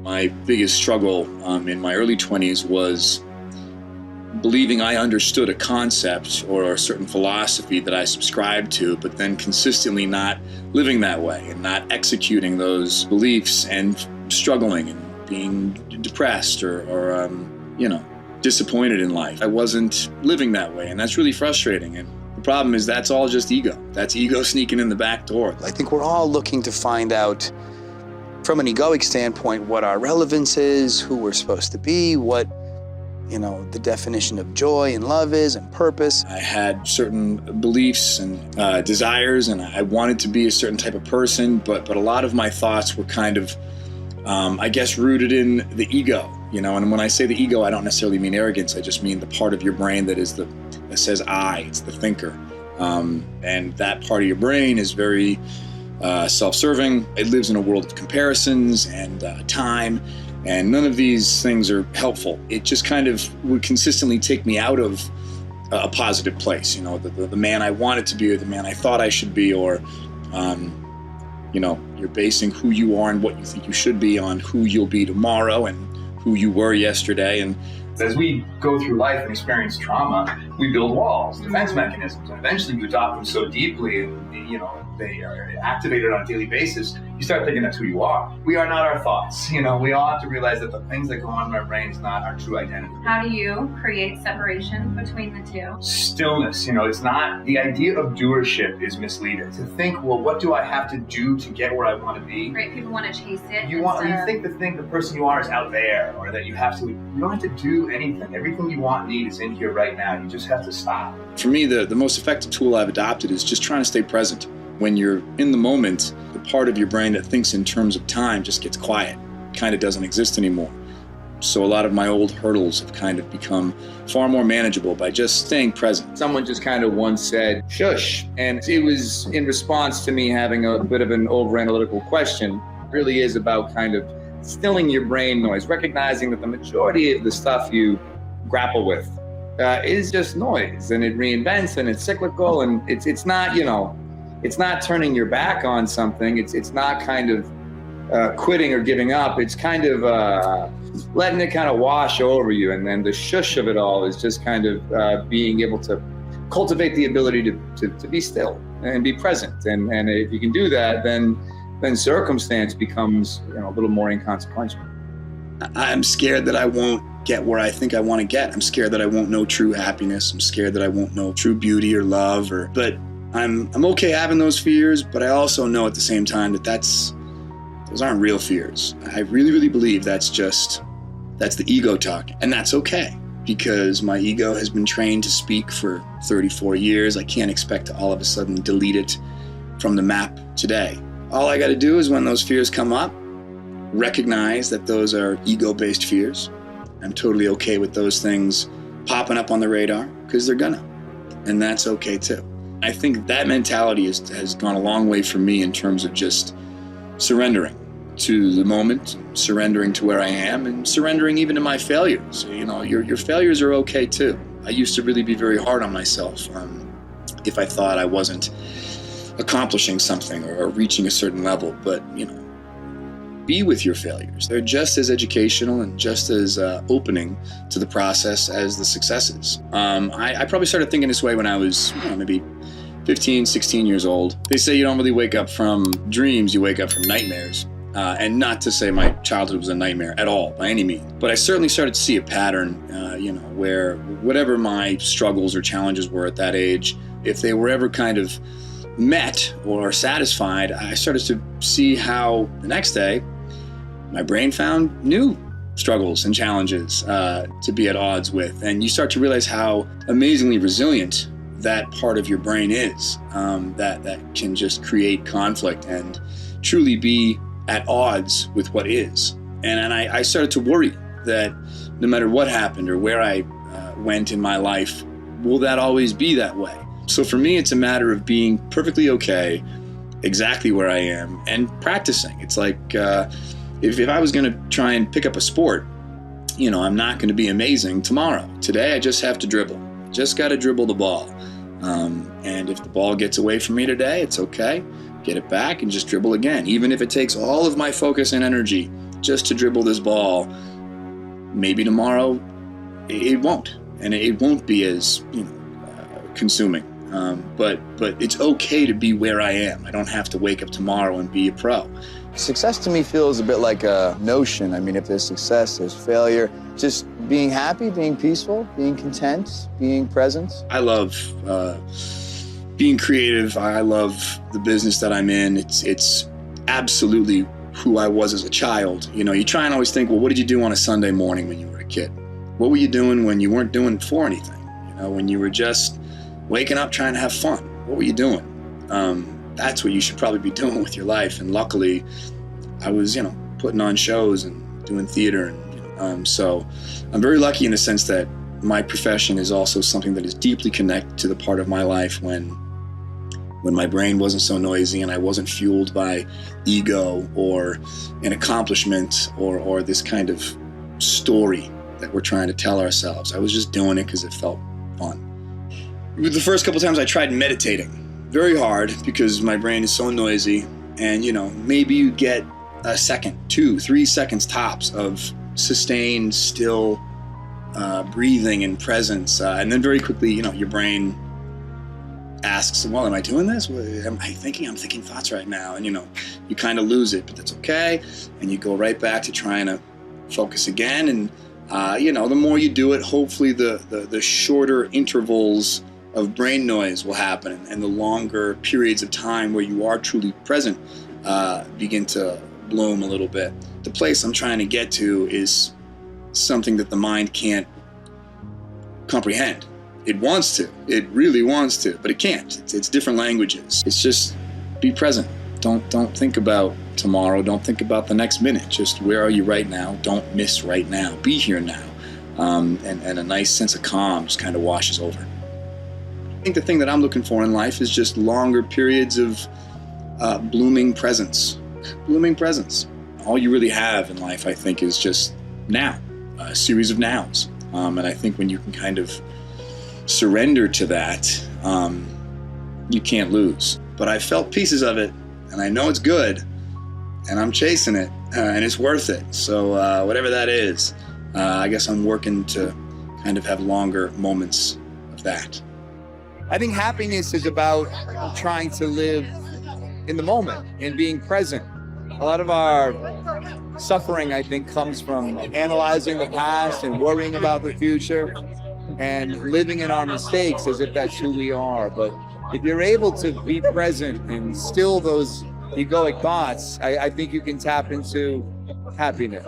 My biggest struggle in my early 20s was believing I understood a concept or a certain philosophy that I subscribed to, but then consistently not living that way and not executing those beliefs and struggling and being depressed or disappointed in life. I wasn't living that way, and that's really frustrating. And the problem is that's all just ego. That's ego sneaking in the back door. I think we're all looking to find out from an egoic standpoint what our relevance is, who we're supposed to be, what the definition of joy and love is, and purpose. I had certain beliefs and desires, and I wanted to be a certain type of person, but a lot of my thoughts were kind of, rooted in the ego. And when I say the ego, I don't necessarily mean arrogance. I just mean the part of your brain that says I. It's the thinker, and that part of your brain is very self-serving. It lives in a world of comparisons and time. And none of these things are helpful. It just kind of would consistently take me out of a positive place. The man I wanted to be, or the man I thought I should be, or, you're basing who you are and what you think you should be on who you'll be tomorrow and who you were yesterday. And as we go through life and experience trauma, we build walls, defense mechanisms, and eventually you adopt them so deeply, they are activated on a daily basis, you start thinking that's who you are. We are not our thoughts. We all have to realize that the things that go on in our brain is not our true identity. How do you create separation between the two? Stillness. It's not, the idea of doership is misleading. To think, well, what do I have to do to get where I want to be? Right, people want to chase it. You think the person you are is out there, or that you don't have to do anything. Everything you want and need is in here right now. You just have to stop. For me, the most effective tool I've adopted is just trying to stay present. When you're in the moment, the part of your brain that thinks in terms of time just gets quiet, kind of doesn't exist anymore. So a lot of my old hurdles have kind of become far more manageable by just staying present. Someone just kind of once said, shush. And it was in response to me having a bit of an over-analytical question. It really is about kind of stilling your brain noise, recognizing that the majority of the stuff you grapple with is just noise, and it reinvents, and it's cyclical, and it's not, it's not turning your back on something. It's not kind of quitting or giving up. It's kind of letting it kind of wash over you. And then the shush of it all is just kind of being able to cultivate the ability to be still and be present. And if you can do that, then circumstance becomes a little more inconsequential. I'm scared that I won't get where I think I want to get. I'm scared that I won't know true happiness. I'm scared that I won't know true beauty or love, but I'm okay having those fears, but I also know at the same time that those aren't real fears. I really, really believe that's the ego talking, and that's okay, because my ego has been trained to speak for 34 years. I can't expect to all of a sudden delete it from the map today. All I got to do is, when those fears come up, recognize that those are ego-based fears. I'm totally okay with those things popping up on the radar, because they're gonna, and that's okay too. I think that mentality has gone a long way for me in terms of just surrendering to the moment, surrendering to where I am, and surrendering even to my failures. Your failures are okay too. I used to really be very hard on myself if I thought I wasn't accomplishing something or reaching a certain level. But be with your failures. They're just as educational and just as opening to the process as the successes. I probably started thinking this way when I was maybe 15, 16 years old. They say you don't really wake up from dreams, you wake up from nightmares. And not to say my childhood was a nightmare at all, by any means. But I certainly started to see a pattern, where whatever my struggles or challenges were at that age, if they were ever kind of met or satisfied, I started to see how the next day my brain found new struggles and challenges to be at odds with. And you start to realize how amazingly resilient that part of your brain is, that can just create conflict and truly be at odds with what is. And I started to worry that no matter what happened or where I went in my life, will that always be that way? So for me, it's a matter of being perfectly okay exactly where I am and practicing. It's like if I was going to try and pick up a sport, I'm not going to be amazing tomorrow. Today, I just have to dribble. Just got to dribble the ball. And if the ball gets away from me today, it's okay. Get it back and just dribble again. Even if it takes all of my focus and energy just to dribble this ball. Maybe tomorrow it won't, and it won't be as consuming. But it's okay to be where I am. I don't have to wake up tomorrow and be a pro. Success to me feels a bit like a notion. I mean, if there's success, there's failure. Just being happy, being peaceful, being content, being present. I love being creative. I love the business that I'm in. It's absolutely who I was as a child. You try and always think, well, what did you do on a Sunday morning when you were a kid? What were you doing when you weren't doing for anything? When you were just waking up trying to have fun? What were you doing? That's what you should probably be doing with your life. And luckily, I was, putting on shows and doing theater. And so I'm very lucky in the sense that my profession is also something that is deeply connected to the part of my life when my brain wasn't so noisy and I wasn't fueled by ego or an accomplishment or this kind of story that we're trying to tell ourselves. I was just doing it because it felt fun. The first couple times I tried meditating, very hard because my brain is so noisy, and maybe you get a second, 2, 3 seconds tops of sustained, still breathing and presence, and then very quickly, your brain asks, well, am I doing this? Am I thinking? I'm thinking thoughts right now, and you kind of lose it, but that's okay, and you go right back to trying to focus again, and the more you do it, hopefully the shorter intervals of brain noise will happen, and the longer periods of time where you are truly present begin to bloom a little bit. The place I'm trying to get to is something that the mind can't comprehend. It wants to, it really wants to, but it can't. It's different languages. It's just be present. Don't think about tomorrow. Don't think about the next minute. Just where are you right now? Don't miss right now. Be here now. And a nice sense of calm just kind of washes over. I think the thing that I'm looking for in life is just longer periods of blooming presence. Blooming presence. All you really have in life, I think, is just now, a series of nows. And I think when you can kind of surrender to that, you can't lose. But I felt pieces of it, and I know it's good, and I'm chasing it, and it's worth it. So whatever that is, I guess I'm working to kind of have longer moments of that. I think happiness is about trying to live in the moment and being present. A lot of our suffering, I think, comes from analyzing the past and worrying about the future and living in our mistakes as if that's who we are. But if you're able to be present and still those egoic thoughts, I think you can tap into happiness.